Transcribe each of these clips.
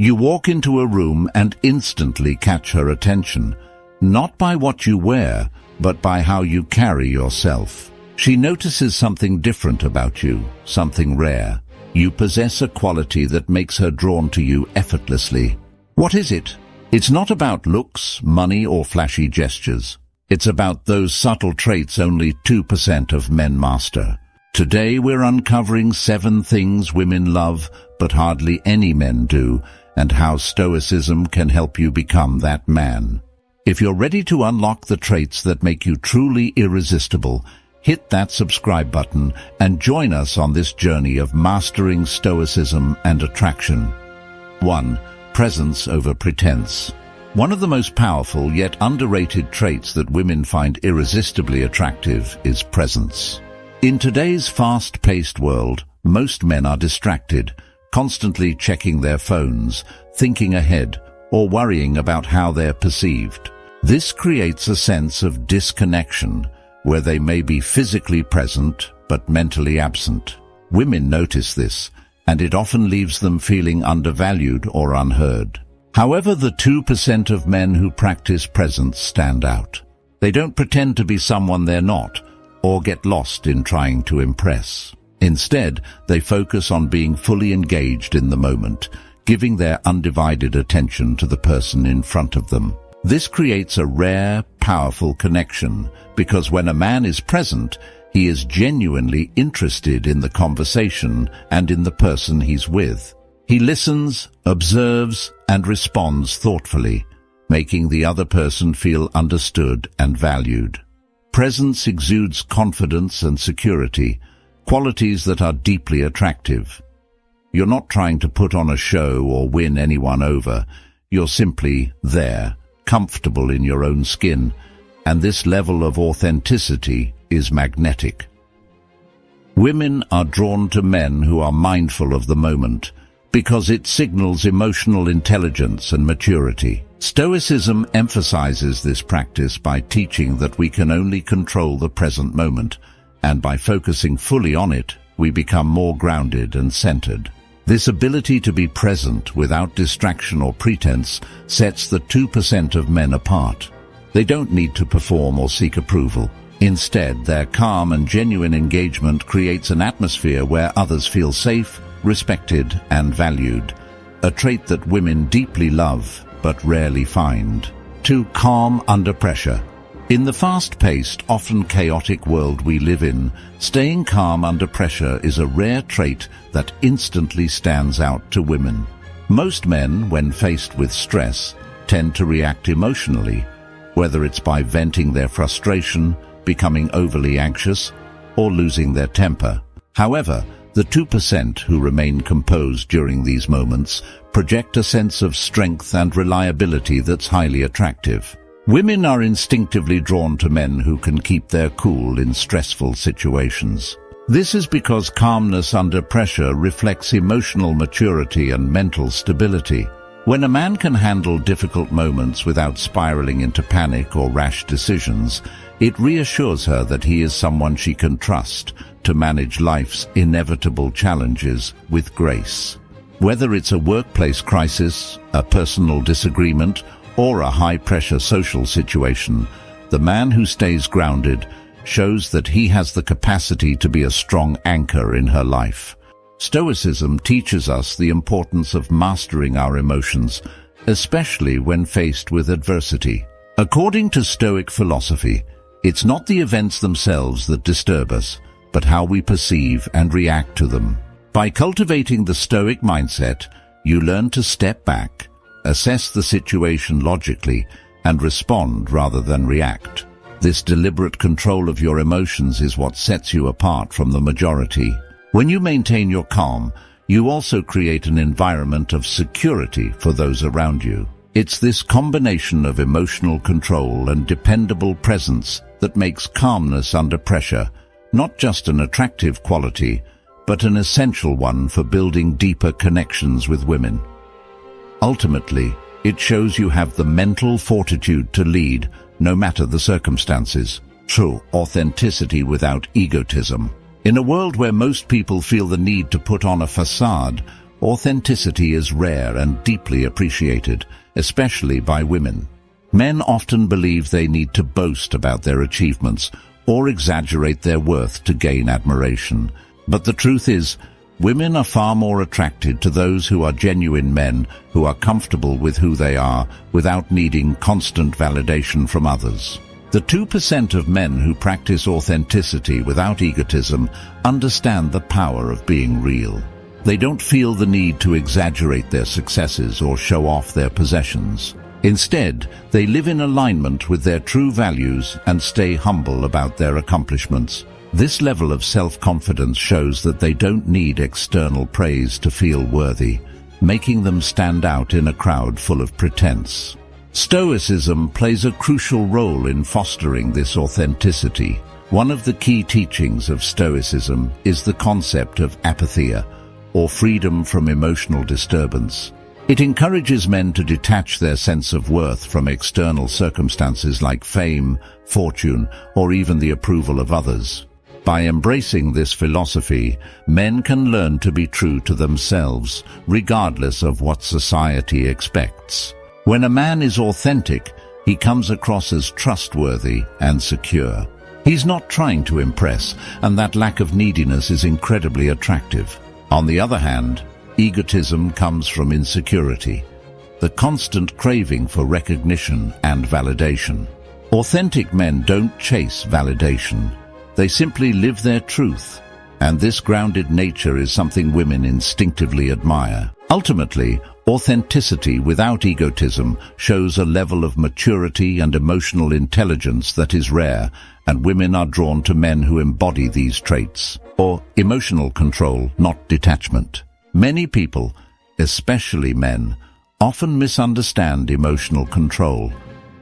You walk into a room and instantly catch her attention, not by what you wear, but by how you carry yourself. She notices something different about you, something rare. You possess a quality that makes her drawn to you effortlessly. What is it? It's not about looks, money, or flashy gestures. It's about those subtle traits only 2% of men master. Today we're uncovering 7 things women love, but hardly any men do, and how Stoicism can help you become that man. If you're ready to unlock the traits that make you truly irresistible, hit that subscribe button and join us on this journey of mastering Stoicism and attraction. 1. Presence over pretense. One of the most powerful yet underrated traits that women find irresistibly attractive is presence. In today's fast-paced world, most men are distracted, constantly checking their phones, thinking ahead, or worrying about how they're perceived. This creates a sense of disconnection, where they may be physically present but mentally absent. Women notice this, and it often leaves them feeling undervalued or unheard. However, the 2% of men who practice presence stand out. They don't pretend to be someone they're not, or get lost in trying to impress. Instead, they focus on being fully engaged in the moment, giving their undivided attention to the person in front of them. This creates a rare, powerful connection, because when a man is present, he is genuinely interested in the conversation and in the person he's with. He listens, observes, and responds thoughtfully, making the other person feel understood and valued. Presence exudes confidence and security, qualities that are deeply attractive. You're not trying to put on a show or win anyone over. You're simply there, comfortable in your own skin, and this level of authenticity is magnetic. Women are drawn to men who are mindful of the moment, because it signals emotional intelligence and maturity. Stoicism emphasizes this practice by teaching that we can only control the present moment, and by focusing fully on it, we become more grounded and centered. This ability to be present without distraction or pretense sets the 2% of men apart. They don't need to perform or seek approval. Instead, their calm and genuine engagement creates an atmosphere where others feel safe, respected, and valued, a trait that women deeply love but rarely find. 2. Calm under pressure. In the fast-paced, often chaotic world we live in, staying calm under pressure is a rare trait that instantly stands out to women. Most men, when faced with stress, tend to react emotionally, whether it's by venting their frustration, becoming overly anxious, or losing their temper. However, the 2% who remain composed during these moments project a sense of strength and reliability that's highly attractive. Women are instinctively drawn to men who can keep their cool in stressful situations. This is because calmness under pressure reflects emotional maturity and mental stability. When a man can handle difficult moments without spiraling into panic or rash decisions, it reassures her that he is someone she can trust to manage life's inevitable challenges with grace. Whether it's a workplace crisis, a personal disagreement, or a high-pressure social situation, the man who stays grounded shows that he has the capacity to be a strong anchor in her life. Stoicism teaches us the importance of mastering our emotions, especially when faced with adversity. According to Stoic philosophy, it's not the events themselves that disturb us, but how we perceive and react to them. By cultivating the Stoic mindset, you learn to step back, assess the situation logically, and respond rather than react. This deliberate control of your emotions is what sets you apart from the majority. When you maintain your calm, you also create an environment of security for those around you. It's this combination of emotional control and dependable presence that makes calmness under pressure not just an attractive quality, but an essential one for building deeper connections with women. Ultimately, it shows you have the mental fortitude to lead, no matter the circumstances. True authenticity without egotism. In a world where most people feel the need to put on a facade, authenticity is rare and deeply appreciated, especially by women. Men often believe they need to boast about their achievements or exaggerate their worth to gain admiration. But the truth is, women are far more attracted to those who are genuine men, who are comfortable with who they are without needing constant validation from others. The 2% of men who practice authenticity without egotism understand the power of being real. They don't feel the need to exaggerate their successes or show off their possessions. Instead, they live in alignment with their true values and stay humble about their accomplishments. This level of self-confidence shows that they don't need external praise to feel worthy, making them stand out in a crowd full of pretense. Stoicism plays a crucial role in fostering this authenticity. One of the key teachings of Stoicism is the concept of apatheia, or freedom from emotional disturbance. It encourages men to detach their sense of worth from external circumstances like fame, fortune, or even the approval of others. By embracing this philosophy, men can learn to be true to themselves, regardless of what society expects. When a man is authentic, he comes across as trustworthy and secure. He's not trying to impress, and that lack of neediness is incredibly attractive. On the other hand, egotism comes from insecurity, the constant craving for recognition and validation. Authentic men don't chase validation. They simply live their truth, and this grounded nature is something women instinctively admire. Ultimately, authenticity without egotism shows a level of maturity and emotional intelligence that is rare, and women are drawn to men who embody these traits. Or emotional control, not detachment. Many people, especially men, often misunderstand emotional control,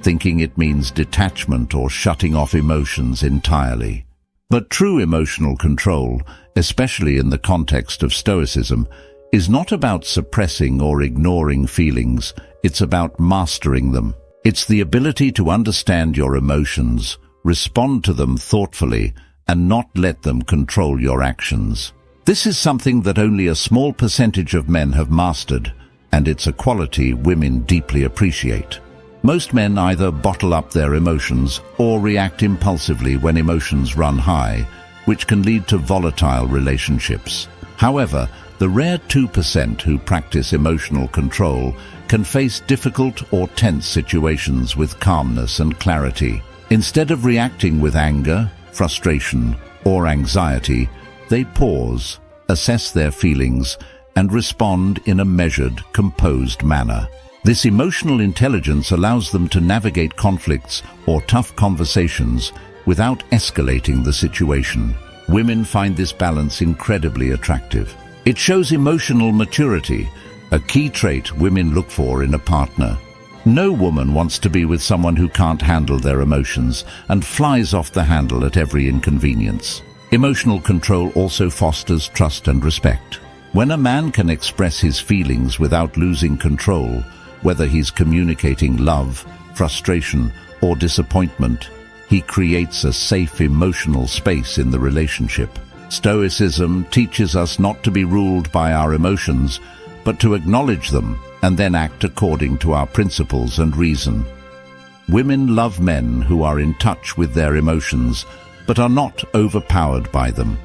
thinking it means detachment or shutting off emotions entirely. But true emotional control, especially in the context of Stoicism, is not about suppressing or ignoring feelings, it's about mastering them. It's the ability to understand your emotions, respond to them thoughtfully, and not let them control your actions. This is something that only a small percentage of men have mastered, and it's a quality women deeply appreciate. Most men either bottle up their emotions or react impulsively when emotions run high, which can lead to volatile relationships. However, the rare 2% who practice emotional control can face difficult or tense situations with calmness and clarity. Instead of reacting with anger, frustration, or anxiety, they pause, assess their feelings, and respond in a measured, composed manner. This emotional intelligence allows them to navigate conflicts or tough conversations without escalating the situation. Women find this balance incredibly attractive. It shows emotional maturity, a key trait women look for in a partner. No woman wants to be with someone who can't handle their emotions and flies off the handle at every inconvenience. Emotional control also fosters trust and respect. When a man can express his feelings without losing control, whether he's communicating love, frustration, or disappointment, he creates a safe emotional space in the relationship. Stoicism teaches us not to be ruled by our emotions, but to acknowledge them and then act according to our principles and reason. Women love men who are in touch with their emotions, but are not overpowered by them.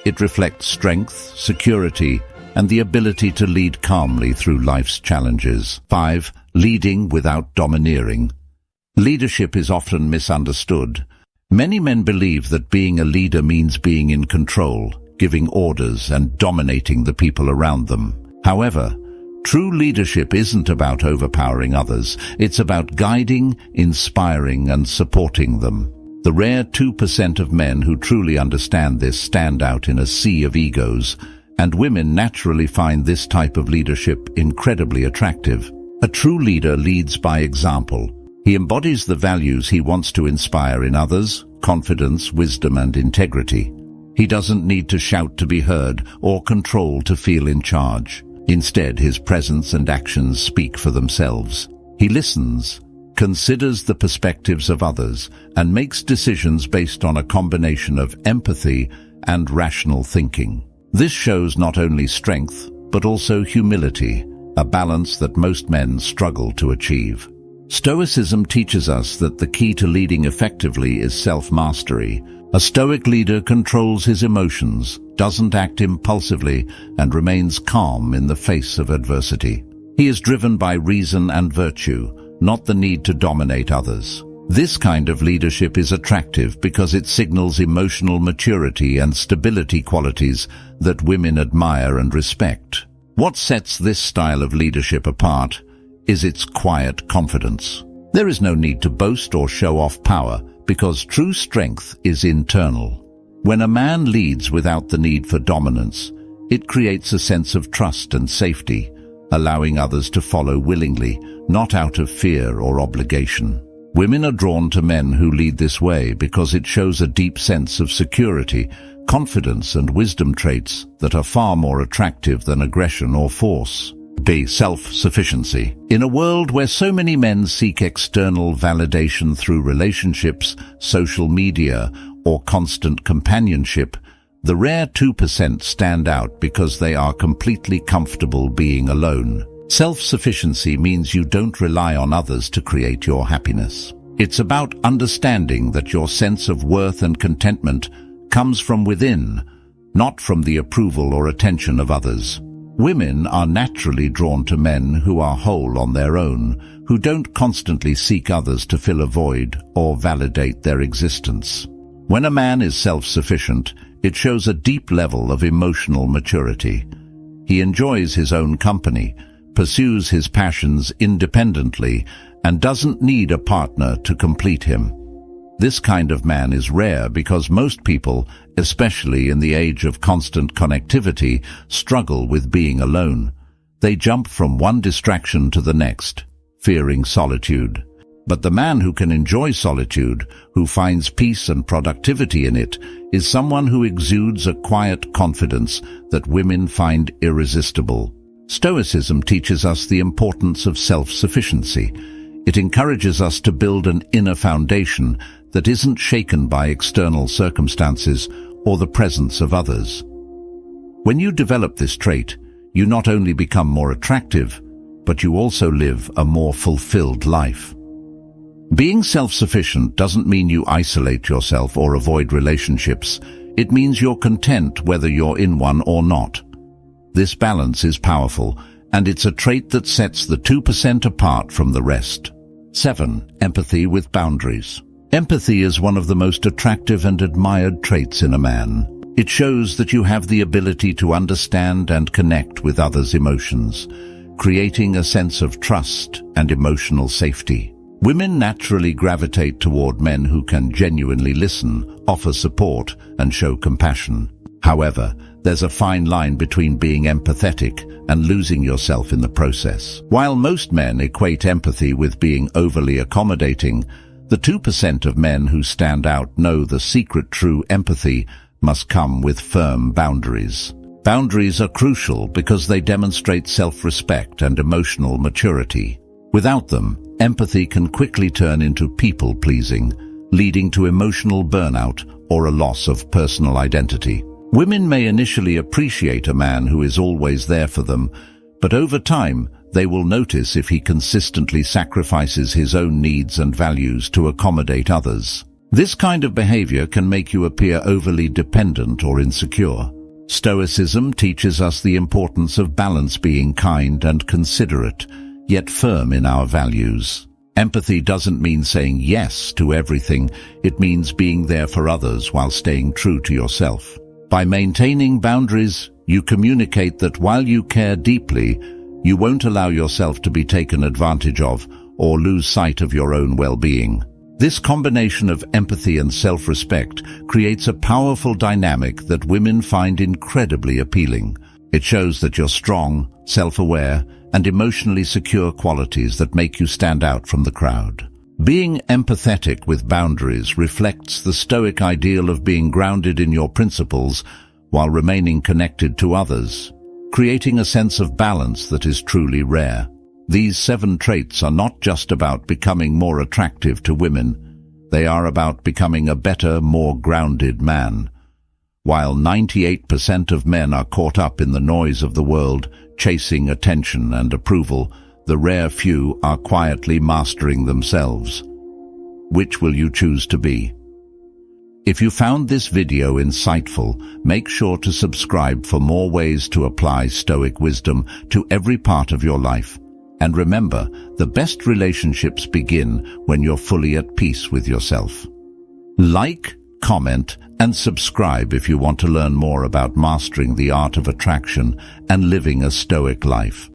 It reflects strength, security, and the ability to lead calmly through life's challenges. 5. Leading without domineering. Leadership is often misunderstood. Many men believe that being a leader means being in control, giving orders, and dominating the people around them. However, true leadership isn't about overpowering others. It's about guiding, inspiring, and supporting them. The rare 2% of men who truly understand this stand out in a sea of egos, and women naturally find this type of leadership incredibly attractive. A true leader leads by example. He embodies the values he wants to inspire in others: confidence, wisdom, and integrity. He doesn't need to shout to be heard or control to feel in charge. Instead, his presence and actions speak for themselves. He listens, considers the perspectives of others, and makes decisions based on a combination of empathy and rational thinking. This shows not only strength, but also humility, a balance that most men struggle to achieve. Stoicism teaches us that the key to leading effectively is self-mastery. A Stoic leader controls his emotions, doesn't act impulsively, and remains calm in the face of adversity. He is driven by reason and virtue, not the need to dominate others. This kind of leadership is attractive because it signals emotional maturity and stability, qualities that women admire and respect. What sets this style of leadership apart is its quiet confidence. There is no need to boast or show off power, because true strength is internal. When a man leads without the need for dominance, it creates a sense of trust and safety, allowing others to follow willingly, not out of fear or obligation. Women are drawn to men who lead this way because it shows a deep sense of security, confidence and wisdom, traits that are far more attractive than aggression or force. B. Self-sufficiency. In a world where so many men seek external validation through relationships, social media, or constant companionship, the rare 2% stand out because they are completely comfortable being alone. Self-sufficiency means you don't rely on others to create your happiness. It's about understanding that your sense of worth and contentment comes from within, not from the approval or attention of others. Women are naturally drawn to men who are whole on their own, who don't constantly seek others to fill a void or validate their existence. When a man is self-sufficient, it shows a deep level of emotional maturity. He enjoys his own company, pursues his passions independently, and doesn't need a partner to complete him. This kind of man is rare because most people, especially in the age of constant connectivity, struggle with being alone. They jump from one distraction to the next, fearing solitude. But the man who can enjoy solitude, who finds peace and productivity in it, is someone who exudes a quiet confidence that women find irresistible. Stoicism teaches us the importance of self-sufficiency. It encourages us to build an inner foundation that isn't shaken by external circumstances or the presence of others. When you develop this trait, you not only become more attractive, but you also live a more fulfilled life. Being self-sufficient doesn't mean you isolate yourself or avoid relationships. It means you're content whether you're in one or not. This balance is powerful, and it's a trait that sets the 2% apart from the rest. 7. Empathy with boundaries. Empathy is one of the most attractive and admired traits in a man. It shows that you have the ability to understand and connect with others' emotions, creating a sense of trust and emotional safety. Women naturally gravitate toward men who can genuinely listen, offer support, and show compassion. However, there's a fine line between being empathetic and losing yourself in the process. While most men equate empathy with being overly accommodating, the 2% of men who stand out know the secret true empathy must come with firm boundaries. Boundaries are crucial because they demonstrate self-respect and emotional maturity. Without them, empathy can quickly turn into people-pleasing, leading to emotional burnout or a loss of personal identity. Women may initially appreciate a man who is always there for them, but over time, they will notice if he consistently sacrifices his own needs and values to accommodate others. This kind of behavior can make you appear overly dependent or insecure. Stoicism teaches us the importance of balance, being kind and considerate, yet firm in our values. Empathy doesn't mean saying yes to everything. It means being there for others while staying true to yourself. By maintaining boundaries, you communicate that while you care deeply, you won't allow yourself to be taken advantage of or lose sight of your own well-being. This combination of empathy and self-respect creates a powerful dynamic that women find incredibly appealing. It shows that you're strong, self-aware, and emotionally secure, qualities that make you stand out from the crowd. Being empathetic with boundaries reflects the Stoic ideal of being grounded in your principles while remaining connected to others, creating a sense of balance that is truly rare. These 7 traits are not just about becoming more attractive to women. They are about becoming a better, more grounded man. While 98% of men are caught up in the noise of the world, chasing attention and approval, the rare few are quietly mastering themselves. Which will you choose to be? If you found this video insightful, make sure to subscribe for more ways to apply Stoic wisdom to every part of your life. And remember, the best relationships begin when you're fully at peace with yourself. Like, comment, and subscribe if you want to learn more about mastering the art of attraction and living a Stoic life.